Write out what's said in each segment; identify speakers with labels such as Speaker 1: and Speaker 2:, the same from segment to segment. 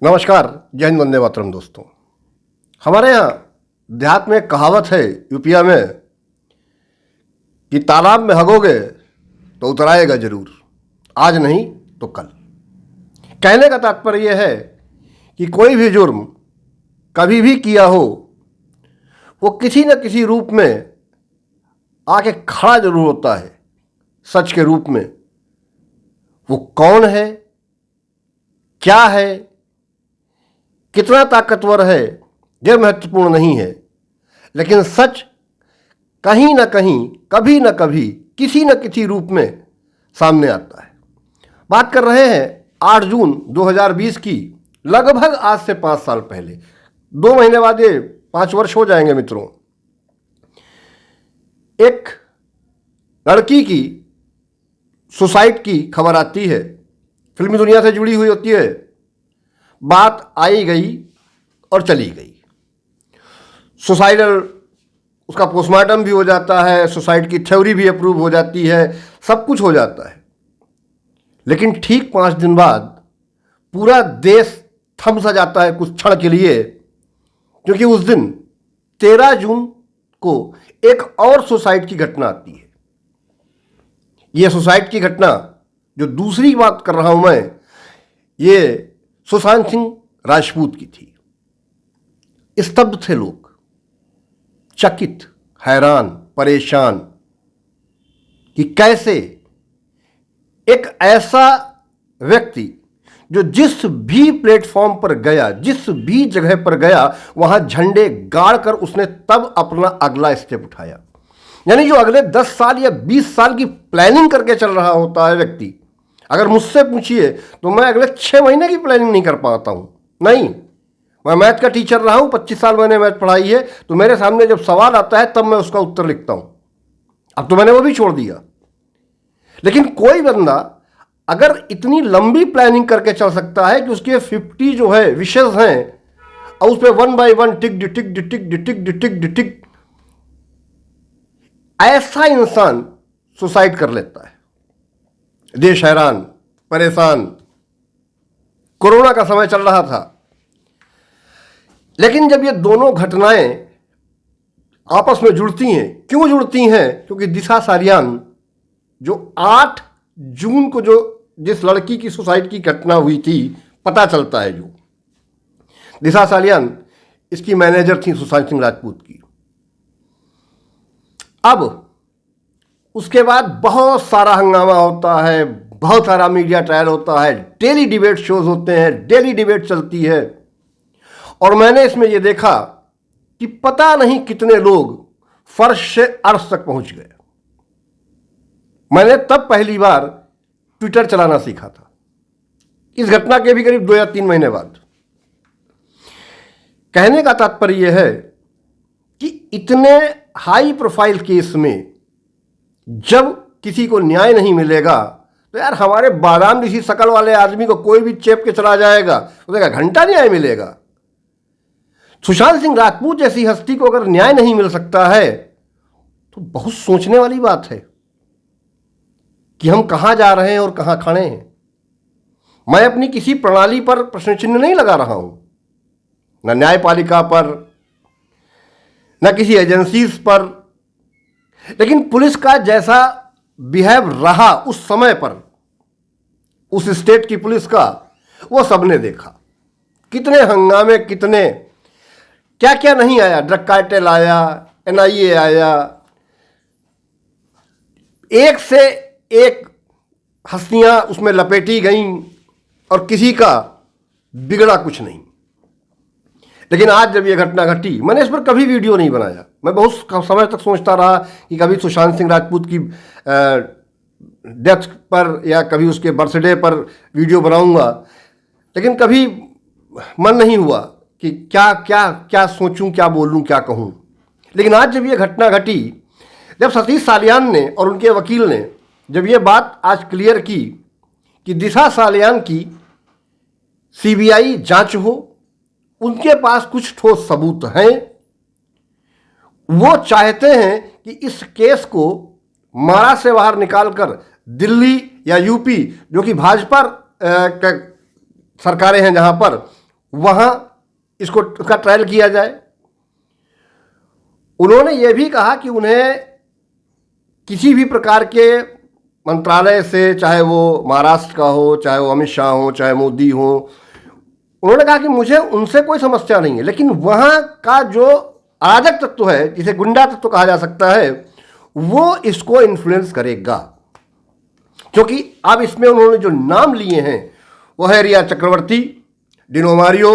Speaker 1: नमस्कार, जय हिंद, वंदे मातरम। दोस्तों, हमारे यहाँ देहात में एक कहावत है यूपिया में कि तालाब में हगोगे तो उतर आएगा जरूर, आज नहीं तो कल। कहने का तात्पर्य यह है कि कोई भी जुर्म कभी भी किया हो वो किसी न किसी रूप में आके खड़ा जरूर होता है, सच के रूप में। वो कौन है, क्या है, कितना ताकतवर है, यह महत्वपूर्ण नहीं है, लेकिन सच कहीं ना कहीं, कभी ना कभी, किसी न किसी रूप में सामने आता है। बात कर रहे हैं 8 जून 2020 की, लगभग आज से 5 साल पहले। 2 महीने बाद ये 5 वर्ष हो जाएंगे मित्रों। एक लड़की की सुसाइड की खबर आती है, फिल्मी दुनिया से जुड़ी हुई होती है। बात आई गई और चली गई। सुसाइडल, उसका पोस्टमार्टम भी हो जाता है, सुसाइड की थ्योरी भी अप्रूव हो जाती है, सब कुछ हो जाता है। लेकिन ठीक 5 दिन बाद पूरा देश थम सा जाता है कुछ क्षण के लिए, क्योंकि उस दिन 13 जून को एक और सुसाइड की घटना आती है। यह सुसाइड की घटना, जो दूसरी बात कर रहा हूं मैं, ये सुशांत सिंह राजपूत की थी। स्तब्ध थे लोग, चकित, हैरान, परेशान कि कैसे एक ऐसा व्यक्ति जो जिस भी प्लेटफॉर्म पर गया, जिस भी जगह पर गया, वहां झंडे गाड़ कर उसने तब अपना अगला स्टेप उठाया। यानी जो अगले 10 साल या 20 साल की प्लानिंग करके चल रहा होता है व्यक्ति, अगर मुझसे पूछिए तो मैं अगले 6 महीने की प्लानिंग नहीं कर पाता हूं। नहीं, मैं मैथ का टीचर रहा हूं, 25 साल मैंने मैथ पढ़ाई है, तो मेरे सामने जब सवाल आता है तब मैं उसका उत्तर लिखता हूं। अब तो मैंने वो भी छोड़ दिया। लेकिन कोई बंदा अगर इतनी लंबी प्लानिंग करके चल सकता है कि उसके 50 जो है विशेष हैं और उस पर 1 by 1 टिक डिटिक डिटिक डिटिक डिटिक डिटिक, ऐसा इंसान सुसाइड कर लेता है। देश हैरान, परेशान, कोरोना का समय चल रहा था। लेकिन जब ये दोनों घटनाएं आपस में जुड़ती हैं, क्यों जुड़ती हैं? क्योंकि दिशा सालियान जो 8 जून को जो जिस लड़की की सुसाइड की घटना हुई थी, पता चलता है जो दिशा सालियान इसकी मैनेजर थी सुशांत सिंह राजपूत की। अब उसके बाद बहुत सारा हंगामा होता है, बहुत सारा मीडिया ट्रायल होता है, डेली डिबेट शोज होते हैं, डेली डिबेट चलती है। और मैंने इसमें यह देखा कि पता नहीं कितने लोग फर्श से अर्श तक पहुंच गए। मैंने तब पहली बार ट्विटर चलाना सीखा था, इस घटना के भी करीब 2 या 3 महीने बाद। कहने का तात्पर्य यह है कि इतने हाई प्रोफाइल केस में जब किसी को न्याय नहीं मिलेगा तो यार, हमारे बादाम जैसी शकल वाले आदमी को कोई भी चेप के चला जाएगा, उसका घंटा न्याय मिलेगा। सुशांत सिंह राजपूत जैसी हस्ती को अगर न्याय नहीं मिल सकता है तो बहुत सोचने वाली बात है कि हम कहां जा रहे हैं और कहां खड़े हैं। मैं अपनी किसी प्रणाली पर प्रश्न चिन्ह नहीं लगा रहा हूं, न न्यायपालिका पर, न किसी एजेंसीज पर, लेकिन पुलिस का जैसा बिहेव रहा उस समय पर, उस स्टेट की पुलिस का, वो सबने देखा। कितने हंगामे, कितने क्या क्या नहीं आया। ड्रग कार्टेल आया, NIA आया, एक से एक हस्तियां उसमें लपेटी गईं और किसी का बिगड़ा कुछ नहीं। लेकिन आज जब यह घटना घटी, मैंने इस पर कभी वीडियो नहीं बनाया। मैं बहुत समय तक सोचता रहा कि कभी सुशांत सिंह राजपूत की डेथ पर या कभी उसके बर्थडे पर वीडियो बनाऊंगा, लेकिन कभी मन नहीं हुआ कि क्या क्या क्या सोचूं, क्या बोलूं, क्या कहूं। लेकिन आज जब यह घटना घटी, जब सतीश सालियान ने और उनके वकील ने जब यह बात आज क्लियर की कि दिशा सालियान की CBI जांच हो, उनके पास कुछ ठोस सबूत हैं, वो चाहते हैं कि इस केस को मारा से बाहर निकालकर दिल्ली या यूपी, जो कि भाजपा सरकारें हैं जहां पर, वहां इसको उसका ट्रायल किया जाए। उन्होंने यह भी कहा कि उन्हें किसी भी प्रकार के मंत्रालय से, चाहे वो महाराष्ट्र का हो, चाहे वो अमित शाह हो, चाहे मोदी हो, उन्होंने कहा कि मुझे उनसे कोई समस्या नहीं है, लेकिन वहां का जो अराजक तत्व है, जिसे गुंडा तत्व कहा जा सकता है, वो इसको इन्फ्लुएंस करेगा। क्योंकि अब इसमें उन्होंने जो नाम लिए हैं वो है रिया चक्रवर्ती, डिनो मारियो,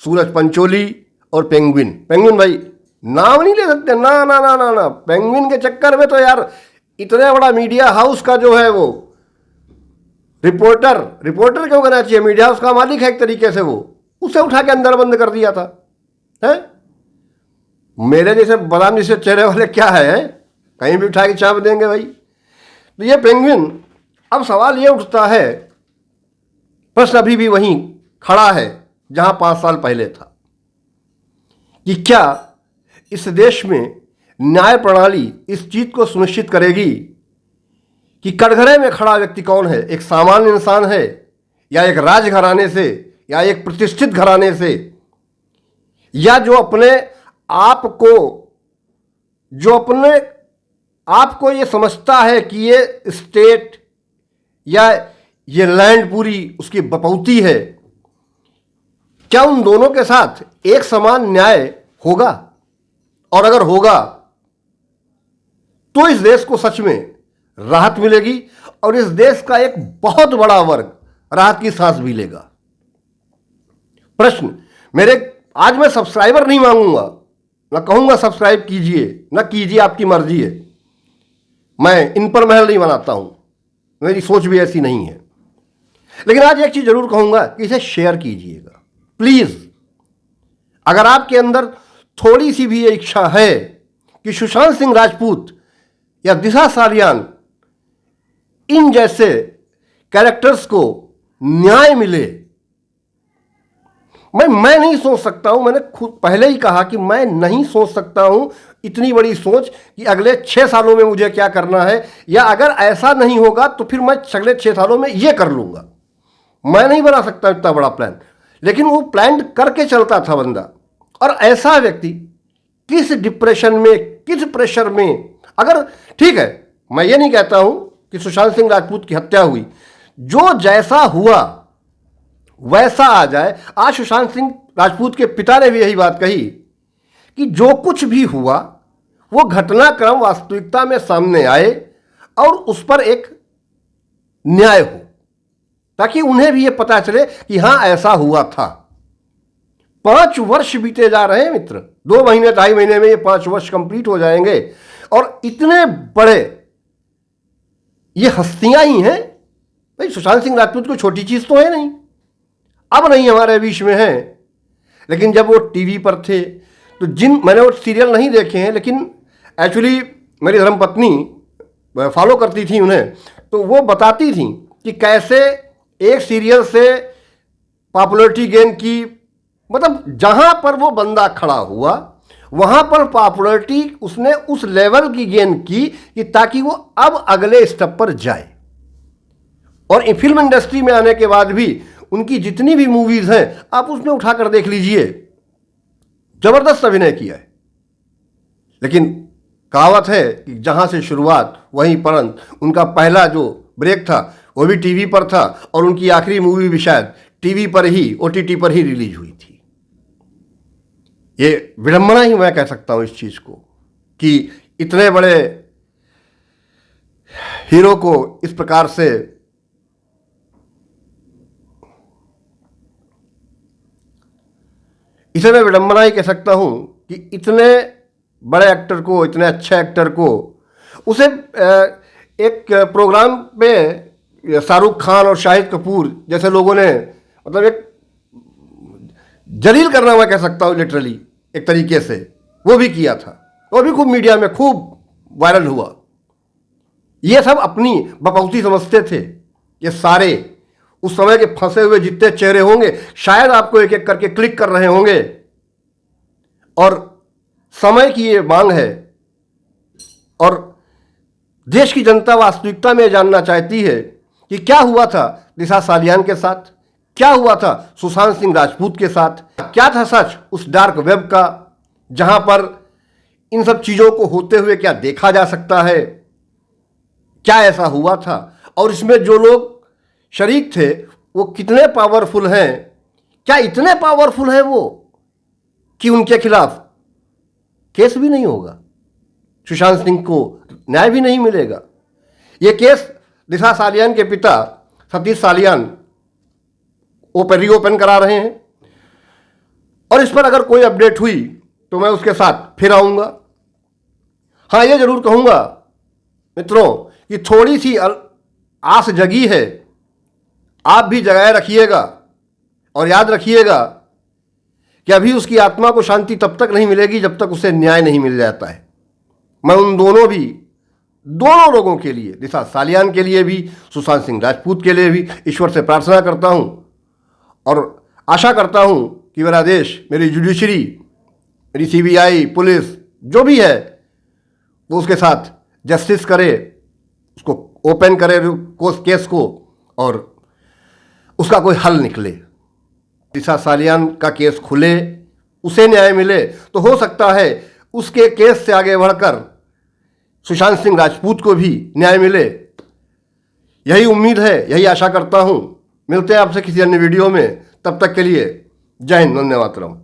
Speaker 1: सूरज पंचोली और पेंगुइन। पेंगुइन भाई नाम नहीं ले सकते, ना ना ना ना ना। पेंगुइन के चक्कर में तो यार इतने बड़ा मीडिया हाउस का जो है वो रिपोर्टर क्यों कहना चाहिए, मीडिया हाउस का मालिक है एक तरीके से, वो उसे उठा के अंदर बंद कर दिया था। है मेरे जैसे बादाम जैसे चेहरे वाले क्या है, कहीं भी उठा के चाप देंगे भाई। तो ये पेंगुइन, अब सवाल ये उठता है, प्रश्न अभी भी वहीं खड़ा है जहां 5 साल पहले था, कि क्या इस देश में न्याय प्रणाली इस चीज को सुनिश्चित करेगी कि कटघरे में खड़ा व्यक्ति कौन है, एक सामान्य इंसान है या एक राजघराने से या एक प्रतिष्ठित घराने से, या जो अपने आप को ये समझता है कि ये स्टेट या ये लैंड पूरी उसकी बपौती है। क्या उन दोनों के साथ एक समान न्याय होगा? और अगर होगा तो इस देश को सच में राहत मिलेगी और इस देश का एक बहुत बड़ा वर्ग राहत की सांस भी लेगा। प्रश्न मेरे, आज मैं सब्सक्राइबर नहीं मांगूंगा, ना कहूंगा सब्सक्राइब कीजिए, ना कीजिए, आपकी मर्जी है। मैं इन पर महल नहीं बनाता हूं, मेरी सोच भी ऐसी नहीं है। लेकिन आज एक चीज जरूर कहूंगा कि इसे शेयर कीजिएगा प्लीज। अगर आपके अंदर थोड़ी सी भी ये इच्छा है कि सुशांत सिंह राजपूत या दिशा सालियान इन जैसे कैरेक्टर्स को न्याय मिले, मैं नहीं सोच सकता हूं, मैंने खुद पहले ही कहा कि मैं नहीं सोच सकता हूं इतनी बड़ी सोच कि अगले 6 सालों में मुझे क्या करना है, या अगर ऐसा नहीं होगा तो फिर मैं अगले 6 सालों में ये कर लूंगा। मैं नहीं बना सकता इतना बड़ा प्लान, लेकिन वो प्लान करके चलता था बंदा। और ऐसा व्यक्ति किस डिप्रेशन में, किस प्रेशर में, अगर ठीक है, मैं ये नहीं कहता हूं कि सुशांत सिंह राजपूत की हत्या हुई, जो जैसा हुआ वैसा आ जाए। आज सुशांत सिंह राजपूत के पिता ने भी यही बात कही कि जो कुछ भी हुआ वो घटनाक्रम वास्तविकता में सामने आए और उस पर एक न्याय हो, ताकि उन्हें भी ये पता चले कि हां ऐसा हुआ था। 5 वर्ष बीते जा रहे हैं मित्र, 2 महीने 2.5 महीने में ये 5 वर्ष कंप्लीट हो जाएंगे। और इतने बड़े ये हस्तियां ही हैं भाई। सुशांत सिंह राजपूत कोई छोटी चीज तो है नहीं, अब नहीं हमारे बीच में है, लेकिन जब वो टीवी पर थे तो मैंने वो सीरियल नहीं देखे हैं, लेकिन एक्चुअली मेरी धर्मपत्नी फॉलो करती थी उन्हें, तो वो बताती थी कि कैसे एक सीरियल से पॉपुलैरिटी गेन की, मतलब जहां पर वो बंदा खड़ा हुआ वहां पर पॉपुलैरिटी उसने उस लेवल की गेन की कि ताकि वो अब अगले स्टेप पर जाए। और फिल्म इंडस्ट्री में आने के बाद भी उनकी जितनी भी मूवीज हैं आप उसमें उठाकर देख लीजिए, जबरदस्त अभिनय किया है। लेकिन कहावत है कि जहां से शुरुआत वहीं परंत। उनका पहला जो ब्रेक था वो भी टीवी पर था और उनकी आखिरी मूवी भी शायद टीवी पर ही, ओटीटी पर ही रिलीज हुई थी। ये विडंबना ही मैं कह सकता हूं इस चीज को कि इतने बड़े हीरो को इस प्रकार से इसे मैं विडंबना ही कह सकता हूं कि इतने बड़े एक्टर को, इतने अच्छे एक्टर को, उसे एक प्रोग्राम पे शाहरुख खान और शाहिद कपूर जैसे लोगों ने, मतलब एक जलील करना मैं कह सकता हूं लिटरली एक तरीके से, वो भी किया था। वो भी खूब मीडिया में खूब वायरल हुआ। ये सब अपनी बपौती समझते थे। ये सारे उस समय के फंसे हुए जितने चेहरे होंगे शायद आपको एक एक करके क्लिक कर रहे होंगे। और समय की ये मांग है और देश की जनता वास्तविकता में जानना चाहती है कि क्या हुआ था दिशा सालियान के साथ, क्या हुआ था सुशांत सिंह राजपूत के साथ, क्या था सच उस डार्क वेब का जहां पर इन सब चीजों को होते हुए क्या देखा जा सकता है, क्या ऐसा हुआ था और इसमें जो लोग शरीक थे वो कितने पावरफुल हैं, क्या इतने पावरफुल हैं वो कि उनके खिलाफ केस भी नहीं होगा, सुशांत सिंह को न्याय भी नहीं मिलेगा। ये केस दिशा सालियान के पिता सतीश सालियान रीओपन करा रहे हैं और इस पर अगर कोई अपडेट हुई तो मैं उसके साथ फिर आऊंगा। हाँ, ये जरूर कहूंगा मित्रों कि थोड़ी सी आस जगी है, आप भी जगाए रखिएगा और याद रखिएगा कि अभी उसकी आत्मा को शांति तब तक नहीं मिलेगी जब तक उसे न्याय नहीं मिल जाता है। मैं उन दोनों लोगों के लिए, दिशा सालियान के लिए भी, सुशांत सिंह राजपूत के लिए भी ईश्वर से प्रार्थना करता हूं और आशा करता हूं कि मेरा देश, मेरी जुडिशरी, मेरी सीबीआई, पुलिस जो भी है वो उसके साथ जस्टिस करे, उसको ओपन करे केस को और उसका कोई हल निकले, दिशा सालियान का केस खुले, उसे न्याय मिले तो हो सकता है उसके केस से आगे बढ़कर सुशांत सिंह राजपूत को भी न्याय मिले। यही उम्मीद है, यही आशा करता हूं। मिलते हैं आपसे किसी अन्य वीडियो में, तब तक के लिए जय हिंद, वंदे मातरम।